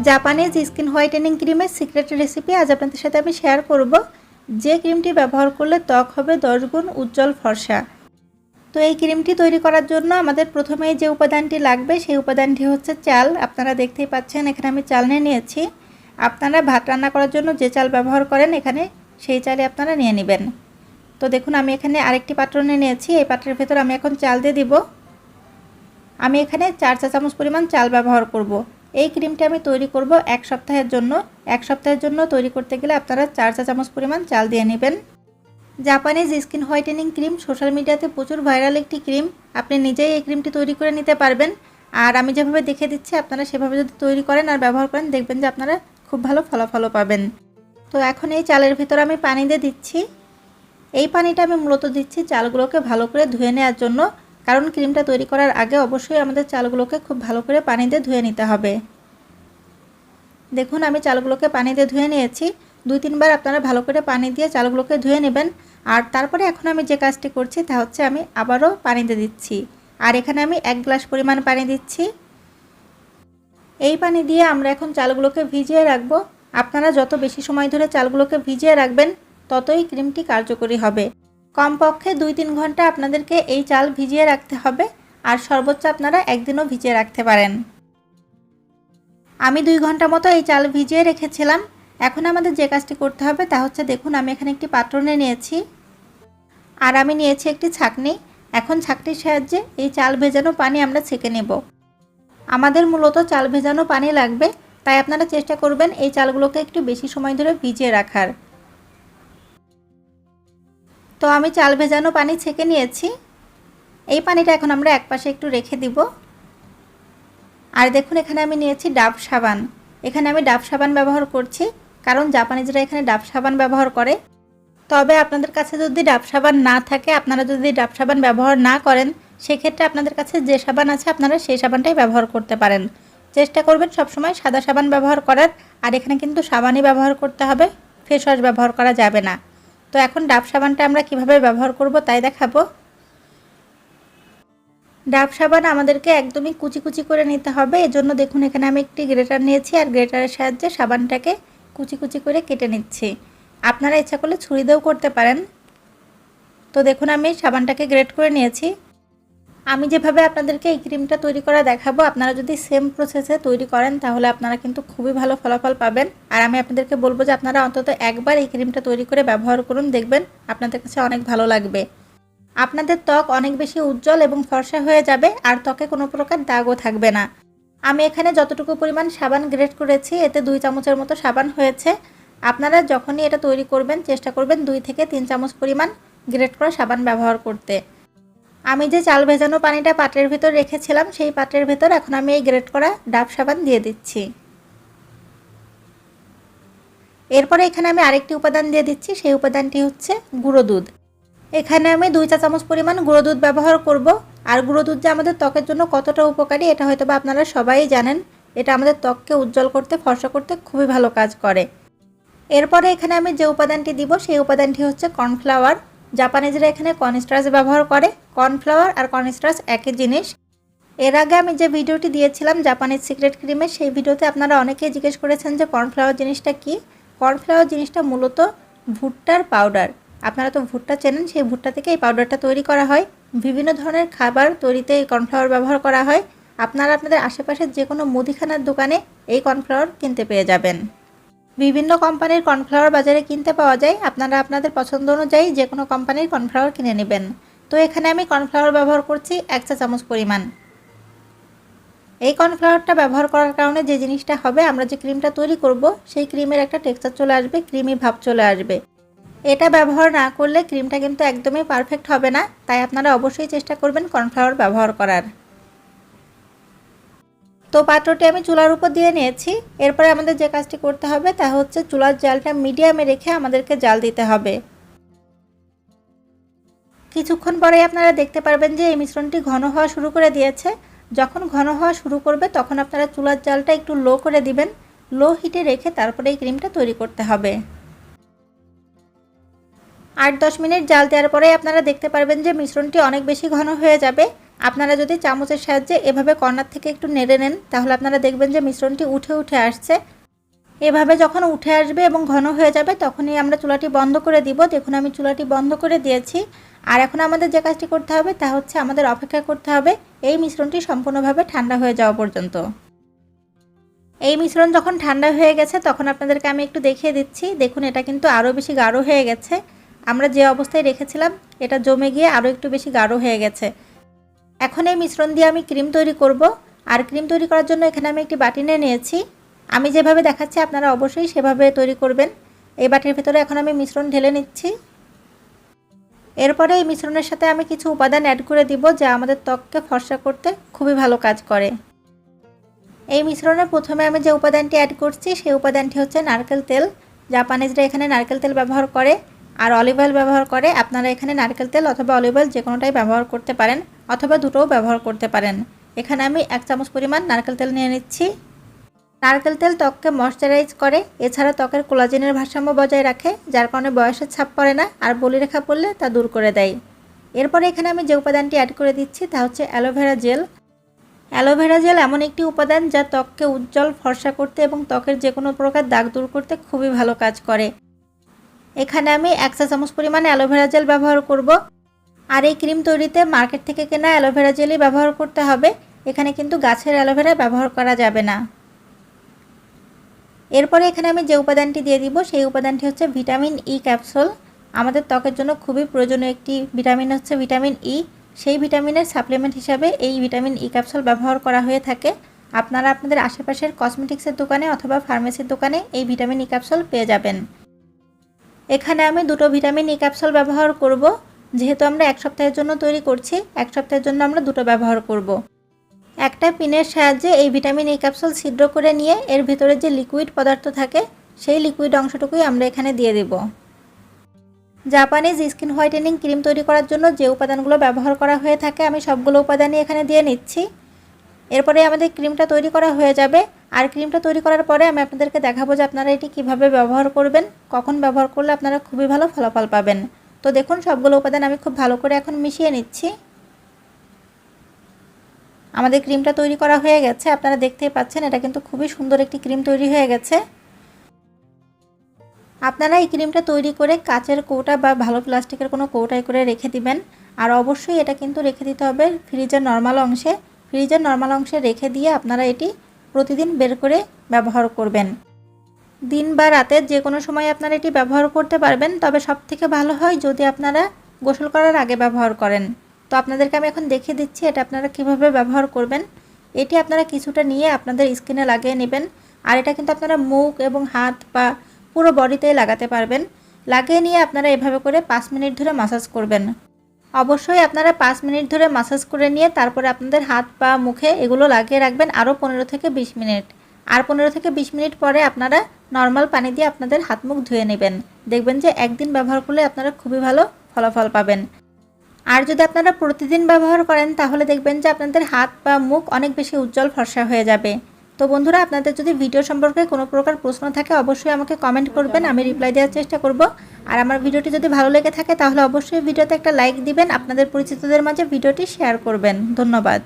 Japanese skin whitening ক্রিমের secret recipe আজ আপনাদের সাথে আমি শেয়ার করব, যে ক্রিমটি ব্যবহার করলে ত্বক হবে 10 গুণ উজ্জ্বল ফর্সা। তো এই ক্রিমটি তৈরি করার জন্য আমাদের প্রথমেই যে উপাদানটি লাগবে সেই উপাদানটি হচ্ছে চাল। আপনারা দেখতেই পাচ্ছেন এখানে আমি চাল নিয়েছি। আপনারা ভাত রান্না করার জন্য যে চাল ব্যবহার করেন এখানে সেই চালই আপনারা নিয়ে নেবেন। তো দেখুন আমি এখানে আরেকটি পাত্র নিয়েছি। এই পাত্রের ভেতর আমি এখন চাল দিয়ে দিব। আমি এখানে 4 চা চামচ পরিমাণ চাল ব্যবহার করব। এই ক্রিমটি আমি তৈরি করব এক সপ্তাহের জন্য। এক সপ্তাহের জন্য তৈরি করতে গেলে আপনারা 4 চা চামচ পরিমাণ চাল দিয়ে নেবেন। Japanese skin whitening cream social মিডিয়াতে প্রচুর ভাইরাল একটি ক্রিম। আপনি নিজেই এই ক্রিমটি তৈরি করে নিতে পারবেন। আর আমি যেভাবে দেখে দিচ্ছি আপনারা সেভাবে যদি তৈরি করেন আর ব্যবহার করেন দেখবেন যে আপনারা খুব ভালো ফলাফল পাবেন। তো এখন এই চালের ভিতর আমি পানি দিয়ে দিচ্ছি। এই পানিটা আমি মূলত দিচ্ছি চালগুলোকে ভালো করে ধুয়ে নেওয়ার জন্য, কারণ ক্রিমটা তৈরি করার আগে অবশ্যই আমাদের চালগুলোকে খুব ভালো করে পানি দিয়ে ধুয়ে নিতে হবে। দেখুন আমি চালগুলোকে পানি দিয়ে ধুয়ে নিয়েছি। 2-3 বার আপনারা ভালো করে পানি দিয়ে চালগুলোকে ধুয়ে নেবেন। আর তারপরে এখন আমি যে কাজটি করছি তা হচ্ছে আমি আবারও পানি দিয়ে দিচ্ছি। আর এখানে আমি 1 গ্লাস পরিমাণ পানি দিচ্ছি। এই পানি দিয়ে আমরা এখন চালগুলোকে ভিজিয়ে রাখব। আপনারা যত বেশি সময় ধরে চালগুলোকে ভিজিয়ে রাখবেন ততই ক্রিমটি কার্যকরী হবে। কমপক্ষে 2-3 ঘন্টা আপনাদেরকে এই চাল ভিজিয়ে রাখতে হবে। আর সর্বোচ্চ আপনারা একদিনও ভিজিয়ে রাখতে পারেন। আমি 2 ঘন্টা মতো এই চাল ভিজিয়ে রেখেছিলাম। এখন আমাদের যে কাজটি করতে হবে তা হচ্ছে, দেখুন আমি এখানে একটি পাত্র নিয়েছি আর আমি নিয়েছি একটি ছাঁকনি। এখন ছাঁকনির সাহায্যে এই চাল ভেজানো পানি আমরা ছেঁকে নেব। আমাদের মূলত চাল ভেজানো পানি লাগবে, তাই আপনারা চেষ্টা করবেন এই চালগুলোকে একটু বেশি সময় ধরে ভিজিয়ে রাখার। তো আমি চাল ভেজানো পানি ছেঁকে নিয়েছি। এই পানিটা এখন আমরা একপাশে একটু রেখে দিব। আর দেখুন এখানে আমি নিয়েছি ডাব সাবান। এখানে আমি ডাব সাবান ব্যবহার করছি, কারণ জাপানিজরা এখানে ডাব সাবান ব্যবহার করে। তবে আপনাদের কাছে যদি ডাব সাবান না থাকে, আপনারা যদি ডাব সাবান ব্যবহার না করেন, সেক্ষেত্রে আপনাদের কাছে যে সাবান আছে আপনারা সেই সাবানটাই ব্যবহার করতে পারেন। চেষ্টা করবেন সবসময় সাদা সাবান ব্যবহার করার। আর এখানে কিন্তু সাবানই ব্যবহার করতে হবে, ফেস ওয়াশ ব্যবহার করা যাবে না। তো এখন ডাব সাবানটা আমরা কিভাবে ব্যবহার করব তাই দেখাবো। ডাব সাবান আমাদেরকে একদমই কুচি কুচি করে নিতে হবে। এজন্য দেখুন এখানে আমি একটি গ্রেটার নিয়েছি আর গ্রেটারের সাহায্যে সাবানটাকে কুচি কুচি করে কেটে নিচ্ছি। আপনারা ইচ্ছা করলে ছুরি দিয়েও করতে পারেন। তো দেখুন আমি সাবানটাকে গ্রেট করে নিয়েছি। আমি যেভাবে আপনাদেরকে এই ক্রিমটা তৈরি করা দেখাবো, আপনারা যদি সেম প্রসেসে তৈরি করেন তাহলে আপনারা কিন্তু খুবই ভালো ফলাফল পাবেন। আর আমি আপনাদেরকে বলবো যে আপনারা অন্তত একবার এই ক্রিমটা তৈরি করে ব্যবহার করুন, দেখবেন আপনাদের কাছে অনেক ভালো লাগবে। আপনাদের ত্বক অনেক বেশি উজ্জ্বল এবং ফর্সা হয়ে যাবে আর ত্বকে কোনো প্রকার দাগও থাকবে না। আমি এখানে যতটুকু পরিমাণ সাবান গ্রেট করেছি এতে 2 চামচের মতো সাবান হয়েছে। আপনারা যখনই এটা তৈরি করবেন চেষ্টা করবেন 2 থেকে 3 চামচ পরিমাণ গ্রেট করা সাবান ব্যবহার করতে। আমি যে চাল ভেজানো পানিটা পাত্রের ভেতর রেখেছিলাম সেই পাত্রের ভেতর এখন আমি এই গ্রেট করা ডাব সাবান দিয়ে দিচ্ছি। এরপরে এখানে আমি আরেকটি উপাদান দিয়ে দিচ্ছি, সেই উপাদানটি হচ্ছে গুঁড়ো দুধ। এখানে আমি 2 চা চামচ পরিমাণ গুঁড়ো দুধ ব্যবহার করব। আর গুঁড়ো দুধ যে আমাদের ত্বকের জন্য কতটা উপকারী এটা হয়তো বা আপনারা সবাই জানেন। এটা আমাদের ত্বককে উজ্জ্বল করতে, ফর্সা করতে খুবই ভালো কাজ করে। এরপরে এখানে আমি যে উপাদানটি দিব সেই উপাদানটি হচ্ছে কর্নফ্লাওয়ার। জাপানিজরা এখানে কর্নস্টার্চ ব্যবহার করে। কর্নফ্লাওয়ার আর কর্নস্টার্চ একই জিনিস। এর আগে আমি যে ভিডিওটি দিয়েছিলাম জাপানিজ সিক্রেট ক্রিমের, সেই ভিডিওতে আপনারা অনেকেই জিজ্ঞেস করেছেন যে কর্নফ্লাওয়ার জিনিসটা কি। কর্নফ্লাওয়ার জিনিসটা মূলত ভুট্টার পাউডার। আপনারা তো ভুট্টা চেনেন, সেই ভুট্টা থেকে এই পাউডারটা তৈরি করা হয়। বিভিন্ন ধরনের খাবার তৈরিতে এই কর্নফ্লাওয়ার ব্যবহার করা হয়। আপনারা আপনাদের আশেপাশের যে কোনো মুদিখানার দোকানে এই কর্নফ্লাওয়ার কিনতে পেয়ে যাবেন। বিভিন্ন কোম্পানির কর্নফ্লাওয়ার বাজারে কিনতে পাওয়া যায়। আপনারা আপনাদের পছন্দ অনুযায়ী যে কোনো কোম্পানির কর্নফ্লাওয়ার কিনে নেবেন। তো এখানে আমি কর্নফ্লাওয়ার ব্যবহার করছি 1 চা চামচ পরিমাণ। এই কর্নফ্লাওয়ারটা ব্যবহার করার কারণে যে জিনিসটা হবে, আমরা যে ক্রিমটা তৈরি করব সেই ক্রিমের একটা টেক্সচার চলে আসবে, ক্রিমি ভাব চলে আসবে। এটা ব্যবহার না করলে ক্রিমটা কিন্তু একদমই পারফেক্ট হবে না। তাই আপনারা অবশ্যই চেষ্টা করবেন কর্নফ্লাওয়ার ব্যবহার করার। তো পাত্রটি আমি চুলার উপর দিয়ে নিয়েছি। এরপরে আমাদের যে কাজটি করতে হবে তা হচ্ছে চুলার জালটা মিডিয়ামে রেখে আমাদেরকে জাল দিতে হবে। কিছুক্ষণ পরেই আপনারা দেখতে পারবেন যে এই মিশ্রণটি ঘন হওয়া শুরু করে দিয়েছে। যখন ঘন হওয়া শুরু করবে তখন আপনারা চুলার জালটা একটু লো করে দিবেন। লো হিটে রেখে তারপরে এই ক্রিমটা তৈরি করতে হবে। 8-10 মিনিট জাল দেওয়ার পরে আপনারা দেখতে পারবেন যে মিশ্রণটি অনেক বেশি ঘন হয়ে যাবে। আপনারা যদি চামচের সাহায্যে এভাবে কর্নার থেকে একটু নেড়ে নেন তাহলে আপনারা দেখবেন যে মিশ্রণটি উঠে উঠে আসছে। এভাবে যখন উঠে আসবে এবং ঘন হয়ে যাবে তখনই আমরা চুলাটি বন্ধ করে দিব। দেখুন আমি চুলাটি বন্ধ করে দিয়েছি। আর এখন আমাদের যে কাজটি করতে হবে তা হচ্ছে আমাদের অপেক্ষা করতে হবে এই মিশ্রণটি সম্পূর্ণভাবে ঠান্ডা হয়ে যাওয়া পর্যন্ত। এই মিশ্রণ যখন ঠান্ডা হয়ে গেছে তখন আপনাদেরকে আমি একটু দেখিয়ে দিচ্ছি। দেখুন এটা কিন্তু আরও বেশি গাঢ় হয়ে গেছে। আমরা যে অবস্থায় রেখেছিলাম এটা জমে গিয়ে আরও একটু বেশি গাঢ় হয়ে গেছে। এখন এই মিশ্রণ দিয়ে আমি ক্রিম তৈরি করব। আর ক্রিম তৈরি করার জন্য এখানে আমি একটি বাটি নিয়ে নিয়েছি। আমি যেভাবে দেখাচ্ছি আপনারা অবশ্যই সেভাবে তৈরি করবেন। এই বাটির ভেতরে এখন আমি মিশ্রণ ঢেলে নিচ্ছি। এরপরে এই মিশ্রণের সাথে আমি কিছু উপাদান অ্যাড করে দিব যা আমাদের ত্বককে ফর্সা করতে খুবই ভালো কাজ করে। এই মিশ্রণে প্রথমে আমি যে উপাদানটি অ্যাড করছি সেই উপাদানটি হচ্ছে নারকেল তেল। জাপানিজরা এখানে নারকেল তেল ব্যবহার করে আর অলিভ অয়েল ব্যবহার করে। আপনারা এখানে নারকেল তেল অথবা অলিভ অয়েল যে কোনোটাই ব্যবহার করতে পারেন অথবা দুটোও ব্যবহার করতে পারেন। এখানে আমি 1 চামচ পরিমাণ নারকেল তেল নিয়ে নিচ্ছি। নারকেল তেল ত্বককে ময়শ্চারাইজ করে, এছাড়া ত্বকের কোলাজেনের ভারসাম্য বজায় রাখে, যার কারণে বয়সের ছাপ পড়ে না আর বলিরেখা পড়লে তা দূর করে দেয়। এরপরে এখানে আমি যে উপাদানটি অ্যাড করে দিচ্ছি তা হচ্ছে অ্যালোভেরা জেল। অ্যালোভেরা জেল এমন একটি উপাদান যা ত্বককে উজ্জ্বল ফর্সা করতে এবং ত্বকের যে কোনো প্রকার দাগ দূর করতে খুবই ভালো কাজ করে। এখানে আমি 1 চা চামচ পরিমাণে অ্যালোভেরা জেল ব্যবহার করব। আর এই ক্রিম তৈরিতে মার্কেট থেকে কেনা অ্যালোভেরা জেলই ব্যবহার করতে হবে। এখানে কিন্তু গাছের অ্যালোভেরা ব্যবহার করা যাবে না। এরপরে এখানে আমি যে উপাদানটি দিয়ে দিব সেই উপাদানটি হচ্ছে ভিটামিন ই ক্যাপসুল। আমাদের ত্বকের জন্য খুবই প্রয়োজনীয় একটি ভিটামিন হচ্ছে ভিটামিন ই। সেই ভিটামিনের সাপ্লিমেন্ট হিসাবে এই ভিটামিন ই ক্যাপসুল ব্যবহার করা হয়ে থাকে। আপনারা আপনাদের আশেপাশের কসমেটিক্সের দোকানে অথবা ফার্মেসির দোকানে এই ভিটামিন ই ক্যাপসুল পেয়ে যাবেন। এখানে আমি 2টো ভিটামিন ই ক্যাপসুল ব্যবহার করব। যেহেতু আমরা 1 সপ্তাহের জন্য তৈরি করছি, 1 সপ্তাহের জন্য আমরা 2টো ব্যবহার করব। একটা পিনের সাহায্যে এই ভিটামিন ই ক্যাপসুল ছিদ্র করে নিয়ে এর ভেতরে যে লিকুইড পদার্থ থাকে সেই লিকুইড অংশটুকুই আমরা এখানে দিয়ে দেব। জাপানিজ স্কিন হোয়াইটেনিং ক্রিম তৈরি করার জন্য যে উপাদানগুলো ব্যবহার করা হয়ে থাকে আমি সবগুলো উপাদানই এখানে দিয়ে নিচ্ছি। এরপরে আমাদের ক্রিমটা তৈরি করা হয়ে যাবে। আর ক্রিমটা তৈরি করার পরে আমি আপনাদেরকে দেখাবো যে আপনারা এটি কিভাবে ব্যবহার করবেন, কখন ব্যবহার করলে আপনারা খুবই ভালো ফলাফল পাবেন। তো দেখুন সবগুলো উপাদান আমি খুব ভালো করে এখন মিশিয়ে নিচ্ছি। আমাদের ক্রিমটা তৈরি করা হয়ে গেছে, আপনারা দেখতেই পাচ্ছেন এটা কিন্তু খুবই সুন্দর একটি ক্রিম তৈরি হয়ে গেছে। আপনারা এই ক্রিমটা তৈরি করে কাচের কৌটা বা ভালো প্লাস্টিকের কোনো কৌটায় করে রেখে দিবেন। আর অবশ্যই এটা কিন্তু রেখে দিতে হবে ফ্রিজের নর্মাল অংশে। ফ্রিজের নর্মাল অংশে রেখে দিয়ে আপনারা এটি প্রতিদিন বের করে ব্যবহার করবেন। দিন বা রাতের যে কোনো সময় আপনারা এটি ব্যবহার করতে পারবেন, তবে সবথেকে ভালো হয় যদি আপনারা গোসল করার আগে ব্যবহার করেন। তো আপনাদেরকে আমি এখন দেখিয়ে দিচ্ছি এটা আপনারা কিভাবে ব্যবহার করবেন। এটি আপনারা কিছুটা নিয়ে আপনাদের স্কিনে লাগিয়ে নেবেন। আর এটা কিন্তু আপনারা মুখ এবং হাত পা পুরো বডিতেই লাগাতে পারবেন। লাগিয়ে নিয়ে আপনারা এভাবে করে 5 মিনিট ধরে মাসাজ করবেন। অবশ্যই আপনারা 5 মিনিট ধরে মাসাজ করে নিয়ে তারপরে আপনাদের হাত পা মুখে এগুলো লাগিয়ে রাখবেন আরও 15 থেকে 20 মিনিট। আর 15 থেকে 20 মিনিট পরে আপনারা নর্মাল পানি দিয়ে আপনাদের হাত মুখ ধুয়ে নেবেন। দেখবেন যে একদিন ব্যবহার করলে আপনারা খুবই ভালো ফলাফল পাবেন। আর যদি আপনারা প্রতিদিন ব্যবহার করেন তাহলে দেখবেন যে আপনাদের হাত বা মুখ অনেক বেশি উজ্জ্বল ফর্সা হয়ে যাবে। তো বন্ধুরা, আপনাদের যদি ভিডিও সম্পর্কে কোনো প্রকার প্রশ্ন থাকে অবশ্যই আমাকে কমেন্ট করবেন, আমি রিপ্লাই দেওয়ার চেষ্টা করব। আর আমার ভিডিওটি যদি ভালো লেগে থাকে তাহলে অবশ্যই ভিডিওতে একটা লাইক দিবেন, আপনাদের পরিচিতদের মাঝে ভিডিওটি শেয়ার করবেন। ধন্যবাদ।